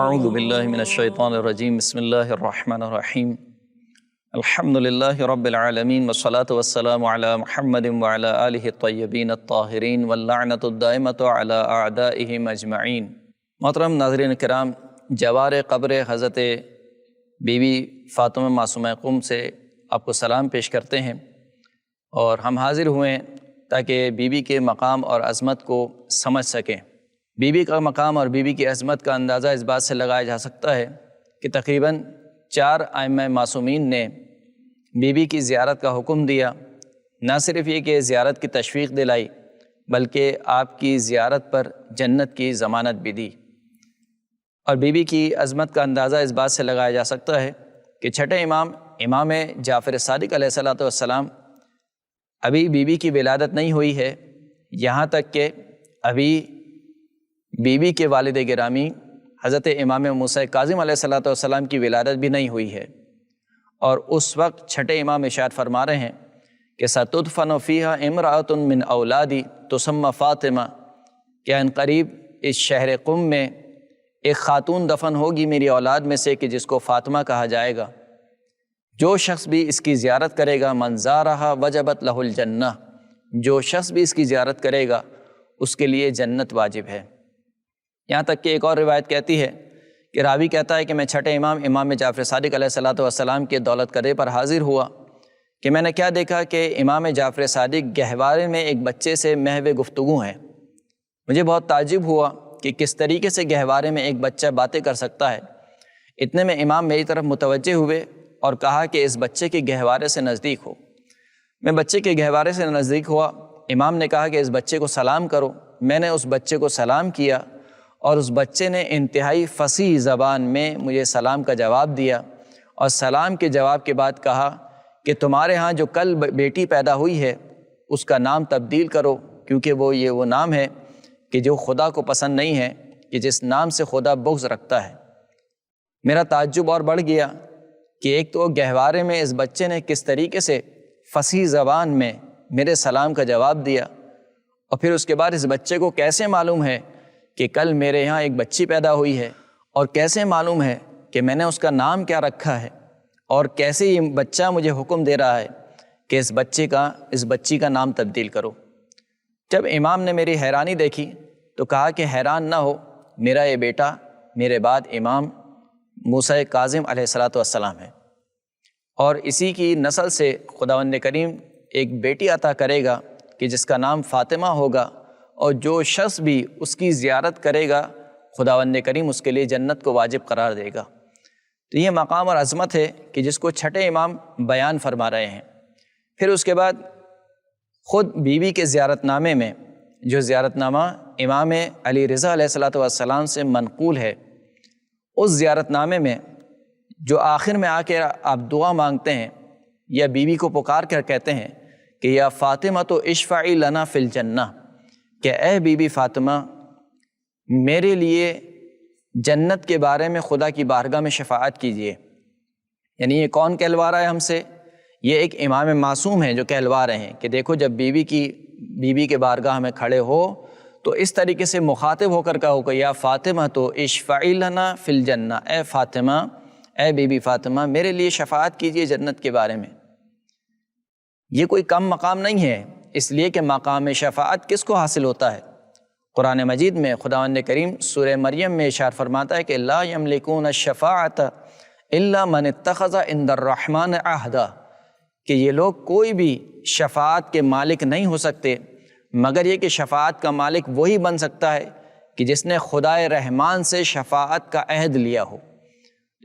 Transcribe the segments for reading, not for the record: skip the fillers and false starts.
اعوذ باللہ من الشیطان الرجیم بسم اللہ الرحمن الرحیم الحمدللہ رب العالمین والصلاة والسلام علی محمد وعلی آلہ الطیبین الطاہرین واللعنۃ الدائمۃ علی اعدائہم اجمعین۔ محترم ناظرین کرام، جوار قبر حضرت بی بی فاطمہ معصومہ قم سے آپ کو سلام پیش کرتے ہیں، اور ہم حاضر ہوئے تاکہ بی بی کے مقام اور عظمت کو سمجھ سکیں۔ بی بی کا مقام اور بی بی کی عظمت کا اندازہ اس بات سے لگایا جا سکتا ہے کہ تقریباً 4 ائمہ معصومین نے بی بی کی زیارت کا حکم دیا۔ نہ صرف یہ کہ زیارت کی تشویق دلائی، بلکہ آپ کی زیارت پر جنت کی ضمانت بھی دی۔ اور بی بی کی عظمت کا اندازہ اس بات سے لگایا جا سکتا ہے کہ چھٹے امام جعفر صادق علیہ السلام ابھی بی بی کی ولادت نہیں ہوئی ہے، یہاں تک کہ ابھی بی بی کے والد گرامی حضرت امام موسیٰ کاظم علیہ السلام کی ولادت بھی نہیں ہوئی ہے۔ اور اس وقت چھٹے امام ارشاد فرما رہے ہیں کہ ستدفن فیہا امرأۃ من اولادی تسمی فاطمہ، کہ ان قریب اس شہر قم میں ایک خاتون دفن ہوگی میری اولاد میں سے کہ جس کو فاطمہ کہا جائے گا۔ جو شخص بھی اس کی زیارت کرے گا من زارہا وجبت لہ الجنہ، جو شخص بھی اس کی زیارت کرے گا اس کے لیے جنت واجب ہے۔ یہاں تک کہ ایک اور روایت کہتی ہے کہ راوی کہتا ہے کہ میں چھٹے امام جعفر صادق علیہ السلام کے دولت قدے پر حاضر ہوا کہ میں نے کیا دیکھا کہ امام جعفر صادق گہوارے میں ایک بچے سے محو گفتگو ہیں۔ مجھے بہت تعجب ہوا کہ کس طریقے سے گہوارے میں ایک بچہ باتیں کر سکتا ہے۔ اتنے میں امام میری طرف متوجہ ہوئے اور کہا کہ اس بچے کے گہوارے سے نزدیک ہو۔ میں بچے کے گہوارے سے نزدیک ہوا۔ امام نے کہا کہ اس بچے کو سلام کرو۔ میں نے اس بچے کو سلام کیا اور اس بچے نے انتہائی فصیح زبان میں مجھے سلام کا جواب دیا، اور سلام کے جواب کے بعد کہا کہ تمہارے ہاں جو کل بیٹی پیدا ہوئی ہے اس کا نام تبدیل کرو، کیونکہ وہ نام ہے کہ جو خدا کو پسند نہیں ہے، کہ جس نام سے خدا بغض رکھتا ہے۔ میرا تعجب اور بڑھ گیا کہ ایک تو گہوارے میں اس بچے نے کس طریقے سے فصیح زبان میں میرے سلام کا جواب دیا، اور پھر اس کے بعد اس بچے کو کیسے معلوم ہے کہ کل میرے یہاں ایک بچی پیدا ہوئی ہے، اور کیسے معلوم ہے کہ میں نے اس کا نام کیا رکھا ہے، اور کیسے یہ بچہ مجھے حکم دے رہا ہے کہ اس بچی کا نام تبدیل کرو۔ جب امام نے میری حیرانی دیکھی تو کہا کہ حیران نہ ہو، میرا یہ بیٹا میرے بعد امام موسیٰ کاظم علیہ السلام ہے، اور اسی کی نسل سے خداوند کریم ایک بیٹی عطا کرے گا کہ جس کا نام فاطمہ ہوگا، اور جو شخص بھی اس کی زیارت کرے گا خداوند کریم اس کے لیے جنت کو واجب قرار دے گا۔ تو یہ مقام اور عظمت ہے کہ جس کو چھٹے امام بیان فرما رہے ہیں۔ پھر اس کے بعد خود بی بی کے زیارت نامے میں، جو زیارت نامہ امام علی رضا علیہ السلام سے منقول ہے، اس زیارت نامے میں جو آخر میں آ کے آپ دعا مانگتے ہیں یا بی بی کو پکار کر کہتے ہیں کہ یا فاطمہ تو اشفعی لنا فی الجنہ، کہ اے بی بی فاطمہ میرے لیے جنت کے بارے میں خدا کی بارگاہ میں شفاعت کیجیے۔ یعنی یہ کون کہلوا رہا ہے ہم سے؟ یہ ایک امام معصوم ہے جو کہلوا رہے ہیں کہ دیکھو جب بی بی کے بارگاہ میں کھڑے ہو تو اس طریقے سے مخاطب ہو کر کہو کہ یا فاطمہ تو اشفعی لنا فی الجنہ، اے فاطمہ، اے بی بی فاطمہ میرے لیے شفاعت کیجیے جنت کے بارے میں۔ یہ کوئی کم مقام نہیں ہے، اس لیے کہ مقام شفاعت کس کو حاصل ہوتا ہے؟ قرآن مجید میں خداوند کریم سورہ مریم میں ارشاد فرماتا ہے کہ لا یملکون الشفاعۃ الا من اتخذ عند الرحمن عہدا، کہ یہ لوگ کوئی بھی شفاعت کے مالک نہیں ہو سکتے مگر یہ کہ شفاعت کا مالک وہی بن سکتا ہے کہ جس نے خدائے رحمان سے شفاعت کا عہد لیا ہو۔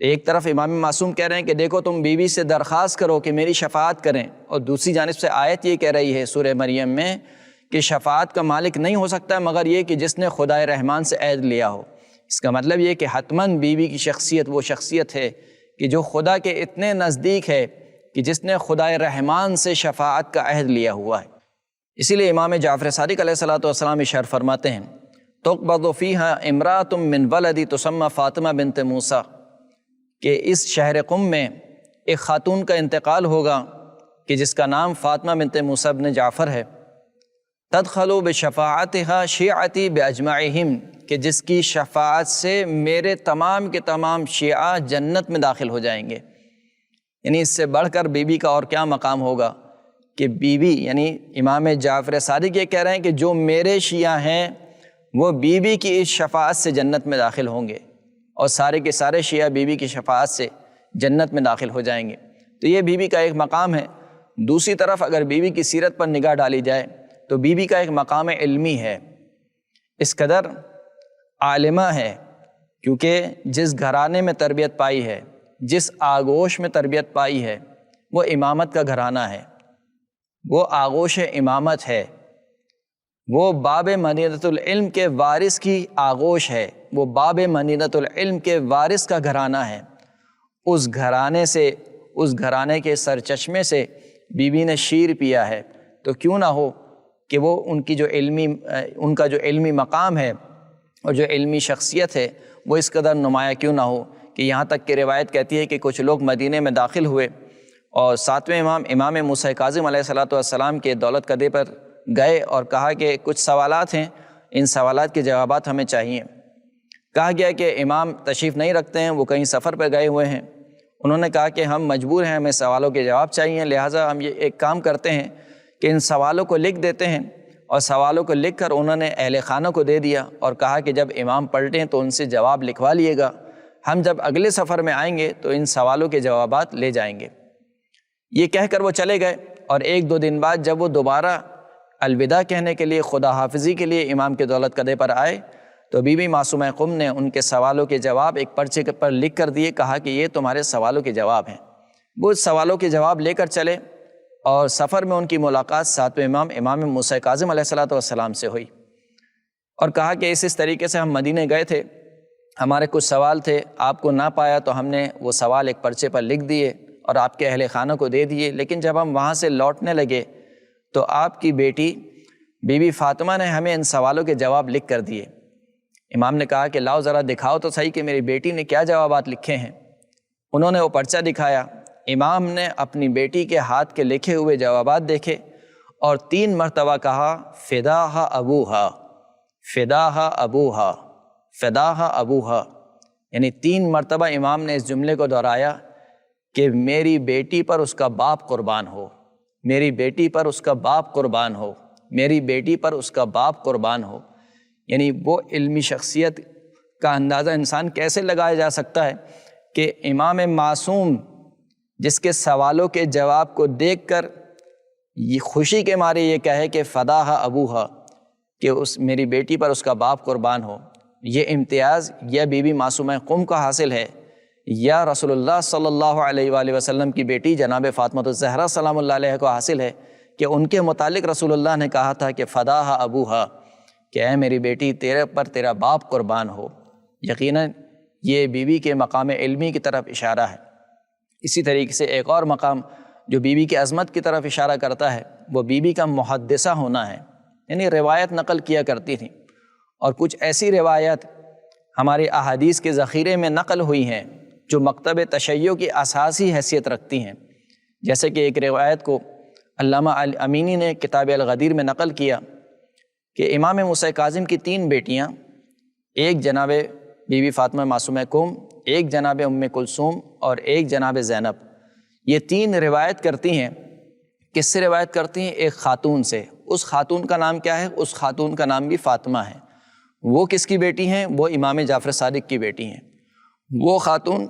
ایک طرف امام معصوم کہہ رہے ہیں کہ دیکھو تم بی بی سے درخواست کرو کہ میری شفاعت کریں، اور دوسری جانب سے آیت یہ کہہ رہی ہے سورہ مریم میں کہ شفاعت کا مالک نہیں ہو سکتا مگر یہ کہ جس نے خدائے رحمان سے عہد لیا ہو۔ اس کا مطلب یہ کہ حتماً بی بی کی شخصیت وہ شخصیت ہے کہ جو خدا کے اتنے نزدیک ہے کہ جس نے خدائے رحمان سے شفاعت کا عہد لیا ہوا ہے۔ اسی لیے امام جعفر صادق علیہ السلام اشارہ فرماتے ہیں تقبض فیہا امرأۃ من ولدی تسمی فاطمہ بنت موسیٰ، کہ اس شہر قم میں ایک خاتون کا انتقال ہوگا کہ جس کا نام فاطمہ بنت موسیٰ بن جعفر ہے۔ تدخل بشفاعتها شیعتی باجمعہم، کہ کہ جس کی شفاعت سے میرے تمام کے تمام شیعہ جنت میں داخل ہو جائیں گے۔ یعنی اس سے بڑھ کر بی بی کا اور کیا مقام ہوگا کہ بی بی یعنی امام جعفر صادق یہ کہہ رہے ہیں کہ جو میرے شیعہ ہیں وہ بی بی کی اس شفاعت سے جنت میں داخل ہوں گے، اور سارے کے سارے شیعہ بی بی کی شفاعت سے جنت میں داخل ہو جائیں گے۔ تو یہ بی بی کا ایک مقام ہے۔ دوسری طرف اگر بی بی کی سیرت پر نگاہ ڈالی جائے تو بی بی کا ایک مقام علمی ہے، اس قدر عالمہ ہے، کیونکہ جس گھرانے میں تربیت پائی ہے، جس آغوش میں تربیت پائی ہے، وہ امامت کا گھرانہ ہے، وہ آغوش امامت ہے، وہ باب مدینۃ العلم کے وارث کی آغوش ہے، وہ باب مدینۃ العلم کے وارث کا گھرانہ ہے۔ اس گھرانے سے، اس گھرانے کے سرچشمے سے بی بی نے شیر پیا ہے، تو کیوں نہ ہو کہ وہ ان کا جو علمی مقام ہے اور جو علمی شخصیت ہے وہ اس قدر نمایاں کیوں نہ ہو کہ یہاں تک کہ روایت کہتی ہے کہ کچھ لوگ مدینے میں داخل ہوئے اور ساتویں امام موسیٰ کاظم علیہ السلام کے دولت قدے پر گئے اور کہا کہ کچھ سوالات ہیں، ان سوالات کے جوابات ہمیں چاہیے۔ کہا گیا کہ امام تشریف نہیں رکھتے ہیں، وہ کہیں سفر پر گئے ہوئے ہیں۔ انہوں نے کہا کہ ہم مجبور ہیں، ہمیں سوالوں کے جواب چاہیے، لہٰذا ہم یہ ایک کام کرتے ہیں کہ ان سوالوں کو لکھ دیتے ہیں، اور سوالوں کو لکھ کر انہوں نے اہل خانہ کو دے دیا اور کہا کہ جب امام پلٹیں تو ان سے جواب لکھوا لیے گا، ہم جب اگلے سفر میں آئیں گے تو ان سوالوں کے جوابات لے جائیں گے۔ یہ کہہ کر وہ چلے گئے، اور ایک دو دن بعد جب وہ دوبارہ الوداع کہنے کے لیے، خدا حافظی کے لیے امام کے دولت قدے پر آئے تو بی بی معصومہ قم نے ان کے سوالوں کے جواب ایک پرچے پر لکھ کر دیے، کہا کہ یہ تمہارے سوالوں کے جواب ہیں۔ وہ اس سوالوں کے جواب لے کر چلے، اور سفر میں ان کی ملاقات ساتویں امام موسیٰ کاظم علیہ السلام سے ہوئی، اور کہا کہ اس طریقے سے ہم مدینے گئے تھے، ہمارے کچھ سوال تھے، آپ کو نہ پایا تو ہم نے وہ سوال ایک پرچے پر لکھ دیے اور آپ کے اہل خانہ کو دے دیے، لیکن جب ہم وہاں سے لوٹنے لگے تو آپ کی بیٹی بی بی فاطمہ نے ہمیں ان سوالوں کے جواب لکھ کر دیے۔ امام نے کہا کہ لاؤ ذرا دکھاؤ تو صحیح کہ میری بیٹی نے کیا جوابات لکھے ہیں۔ انہوں نے وہ پرچہ دکھایا، امام نے اپنی بیٹی کے ہاتھ کے لکھے ہوئے جوابات دیکھے اور 3 مرتبہ کہا فداہا ابوہا، فداہا ابوہا، فداہا ابوہا، یعنی 3 مرتبہ امام نے اس جملے کو دہرایا کہ میری بیٹی پر اس کا باپ قربان ہو، میری بیٹی پر اس کا باپ قربان ہو، میری بیٹی پر اس کا باپ قربان ہو۔ یعنی وہ علمی شخصیت کا اندازہ انسان کیسے لگایا جا سکتا ہے کہ امام معصوم جس کے سوالوں کے جواب کو دیکھ کر یہ خوشی کے مارے یہ کہے کہ فداہا ابوہا، کہ میری بیٹی پر اس کا باپ قربان ہو۔ یہ امتیاز یا بی بی معصومہ قم کا حاصل ہے یا رسول اللہ صلی اللہ علیہ وآلہ وسلم کی بیٹی جناب فاطمہ الزہرا سلام اللہ علیہ کو حاصل ہے کہ ان کے متعلق رسول اللہ نے کہا تھا کہ فداہا ابوہا، کہ اے میری بیٹی تیرے پر تیرا باپ قربان ہو۔ یقیناً یہ بی بی کے مقام علمی کی طرف اشارہ ہے۔ اسی طریقے سے ایک اور مقام جو بی بی کی عظمت کی طرف اشارہ کرتا ہے وہ بی بی کا محدثہ ہونا ہے، یعنی روایت نقل کیا کرتی تھیں، اور کچھ ایسی روایت ہماری احادیث کے ذخیرے میں نقل ہوئی ہیں جو مکتب تشیع کی اساسی حیثیت رکھتی ہیں۔ جیسے کہ ایک روایت کو علامہ امینی نے کتاب الغدیر میں نقل کیا کہ امام موسیٰ کاظم کی 3 بیٹیاں، ایک جناب بی بی فاطمہ معصومہ قم، ایک جناب ام کلثوم اور ایک جناب زینب، یہ 3 روایت کرتی ہیں۔ کس سے روایت کرتی ہیں؟ ایک خاتون سے۔ اس خاتون کا نام کیا ہے؟ اس خاتون کا نام بھی فاطمہ ہے۔ وہ کس کی بیٹی ہیں؟ وہ امام جعفر صادق کی بیٹی ہیں۔ وہ خاتون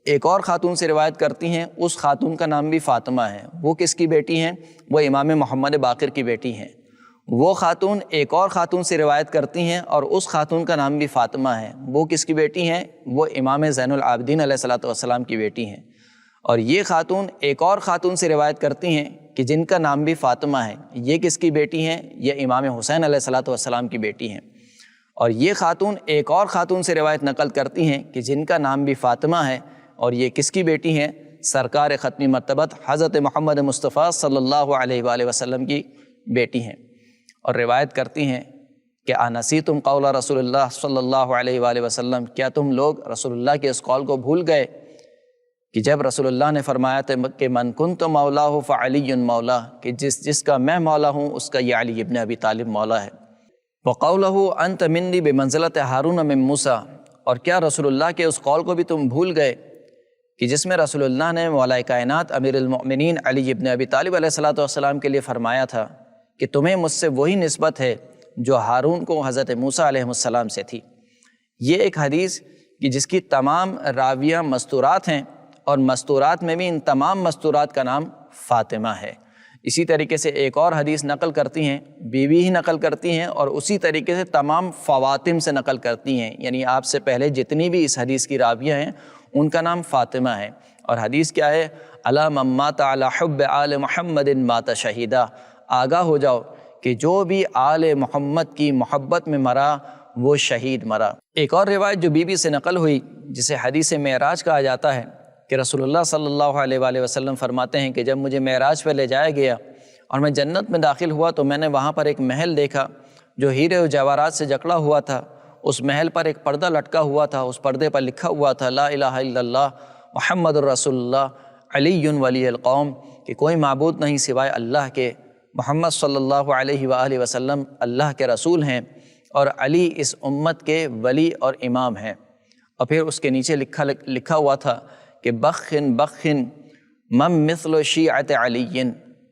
ایک اور خاتون سے روایت کرتی ہیں، اس خاتون کا نام بھی فاطمہ ہے۔ وہ کس کی بیٹی ہیں؟ وہ امام محمد باقر کی بیٹی ہیں۔ وہ خاتون ایک اور خاتون سے روایت کرتی ہیں اور اس خاتون کا نام بھی فاطمہ ہے۔ وہ کس کی بیٹی ہیں؟ وہ امام زین العابدین علیہ السلام کی بیٹی ہیں۔ اور یہ خاتون ایک اور خاتون سے روایت کرتی ہیں کہ جن کا نام بھی فاطمہ ہے۔ یہ کس کی بیٹی ہیں؟ یہ امام حسین علیہ السلام کی بیٹی ہیں۔ اور یہ خاتون ایک اور خاتون سے روایت نقل کرتی ہیں کہ جن کا نام بھی فاطمہ ہے، اور یہ کس کی بیٹی ہیں؟ سرکار ختمی مرتبت حضرت محمد مصطفیٰ صلی اللہ علیہ وآلہ وسلم کی بیٹی ہیں۔ اور روایت کرتی ہیں کہ انسیتم قول رسول اللہ صلی اللہ علیہ وآلہ وسلم، کیا تم لوگ رسول اللہ کے اس قول کو بھول گئے کہ جب رسول اللہ نے فرمایا تھا کہ من کنت مولاہ فعلی مولا، کہ جس کا میں مولا ہوں اس کا یہ علی ابن ابی طالب مولا ہے۔ وَقَوْلَهُ أَنْتَ مِنِّي بِمَنزِلَةِ هَارُونَ مِن موسیٰ، اور کیا رسول اللہ کے اس قول کو بھی تم بھول گئے کہ جس میں رسول اللہ نے مولا کائنات امیر المؤمنین علی ابن ابی طالب علیہ السلام کے لیے فرمایا تھا کہ تمہیں مجھ سے وہی نسبت ہے جو ہارون کو حضرت موسیٰ علیہ السلام سے تھی۔ یہ ایک حدیث کہ جس کی تمام راویہ مستورات ہیں، اور مستورات میں بھی ان تمام مستورات کا نام فاطمہ ہے۔ اسی طریقے سے ایک اور حدیث نقل کرتی ہیں، بیوی ہی نقل کرتی ہیں، اور اسی طریقے سے تمام فواتم سے نقل کرتی ہیں، یعنی آپ سے پہلے جتنی بھی اس حدیث کی راویہ ہیں ان کا نام فاطمہ ہے۔ اور حدیث کیا ہے؟ الا من مات علی حب آل محمد مات شہیدا، آگاہ ہو جاؤ کہ جو بھی آل محمد کی محبت میں مرا وہ شہید مرا۔ ایک اور روایت جو بی بی سے نقل ہوئی جسے حدیث معراج کہا جاتا ہے کہ رسول اللہ صلی اللہ علیہ وآلہ وسلم فرماتے ہیں کہ جب مجھے معراج پہ لے جایا گیا اور میں جنت میں داخل ہوا تو میں نے وہاں پر ایک محل دیکھا جو ہیرے و جواہرات سے جکڑا ہوا تھا۔ اس محل پر ایک پردہ لٹکا ہوا تھا، اس پردے پر لکھا ہوا تھا لا الہ الا اللہ محمد الرسول اللہ علی ولی القوم، کہ کوئی معبود نہیں سوائے اللہ کے، محمد صلی اللہ علیہ وآلہ وسلم اللہ کے رسول ہیں، اور علی اس امت کے ولی اور امام ہیں۔ اور پھر اس کے نیچے لکھا ہوا تھا کہ بخن بخن من مثل شیعت علی،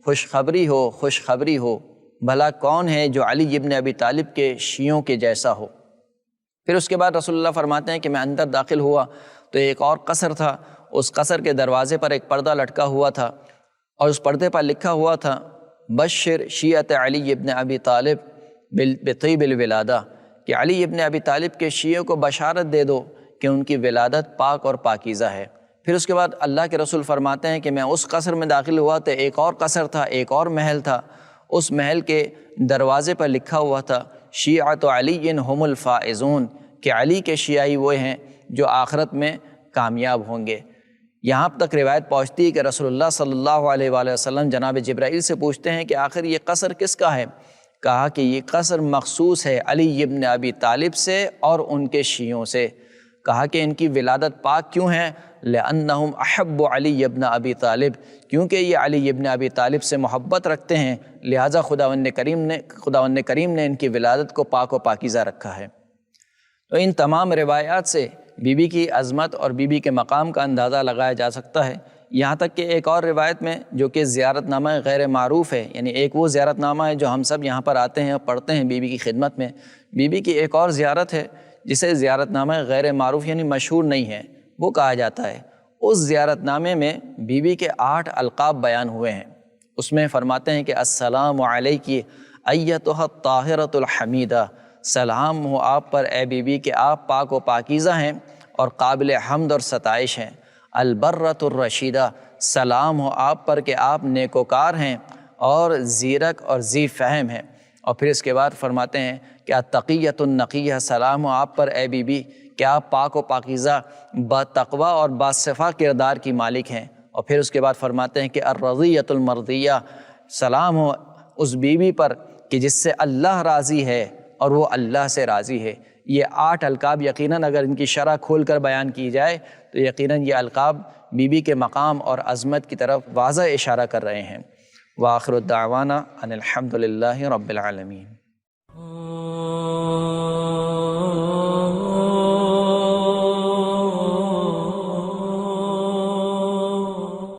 خوشخبری ہو خوشخبری ہو، بھلا کون ہے جو علی ابن ابی طالب کے شیعوں کے جیسا ہو۔ پھر اس کے بعد رسول اللہ فرماتے ہیں کہ میں اندر داخل ہوا تو ایک اور قصر تھا، اس قصر کے دروازے پر ایک پردہ لٹکا ہوا تھا، اور اس پردے پر لکھا ہوا تھا بشر شیعت علی ابن ابی طالب بطیب الولادہ، کہ علی ابن ابی طالب کے شیعوں کو بشارت دے دو کہ ان کی ولادت پاک اور پاکیزہ ہے۔ پھر اس کے بعد اللہ کے رسول فرماتے ہیں کہ میں اس قصر میں داخل ہوا تو ایک اور قصر تھا، ایک اور محل تھا، اس محل کے دروازے پر لکھا ہوا تھا شیعت علی ہم الفائزون، کہ علی کے شیعی وہ ہیں جو آخرت میں کامیاب ہوں گے۔ یہاں تک روایت پہنچتی ہے کہ رسول اللہ صلی اللہ علیہ وآلہ وسلم جناب جبرائیل سے پوچھتے ہیں کہ آخر یہ قصر کس کا ہے؟ کہا کہ یہ قصر مخصوص ہے علی ابن ابی طالب سے اور ان کے شیعوں سے۔ کہا کہ ان کی ولادت پاک کیوں ہے؟ لأنہم احب علی ابن ابی طالب، کیونکہ یہ علی ابن ابی طالب سے محبت رکھتے ہیں، لہٰذا خداوند کریم نے ان کی ولادت کو پاک و پاکیزہ رکھا ہے۔ تو ان تمام روایات سے بی بی کی عظمت اور بی بی کے مقام کا اندازہ لگایا جا سکتا ہے۔ یہاں تک کہ ایک اور روایت میں جو کہ زیارت نامہ غیر معروف ہے، یعنی ایک وہ زیارت نامہ ہے جو ہم سب یہاں پر آتے ہیں اور پڑھتے ہیں بی بی کی خدمت میں، بی بی کی ایک اور زیارت ہے جسے زیارت نامہ غیر معروف یعنی مشہور نہیں ہے وہ کہا جاتا ہے۔ اس زیارت نامے میں بی بی کے 8 القاب بیان ہوئے ہیں۔ اس میں فرماتے ہیں کہ السلام علیکی ایتھا الطاہرۃ الحمیدہ، سلام ہو آپ پر اے بی بی کہ آپ پاک و پاکیزہ ہیں اور قابل حمد اور ستائش ہیں۔ البرۃ الرشیدہ، سلام ہو آپ پر کہ آپ نیکوکار ہیں اور زیرک اور ذی فہم ہیں۔ اور پھر اس کے بعد فرماتے ہیں کہ التقیۃ النقیہ، سلام ہو آپ پر اے بی بی کہ آپ پاک و پاکیزہ با تقوی اور باصفا کردار کی مالک ہیں۔ اور پھر اس کے بعد فرماتے ہیں کہ الرضیۃ المرضیہ، سلام ہو اس بی بی پر کہ جس سے اللہ راضی ہے اور وہ اللہ سے راضی ہے۔ یہ 8 القاب یقیناً اگر ان کی شرح کھول کر بیان کی جائے تو یقیناً یہ القاب بی بی کے مقام اور عظمت کی طرف واضح اشارہ کر رہے ہیں۔ وآخر الدعوانا ان الحمد للہ رب العالمین۔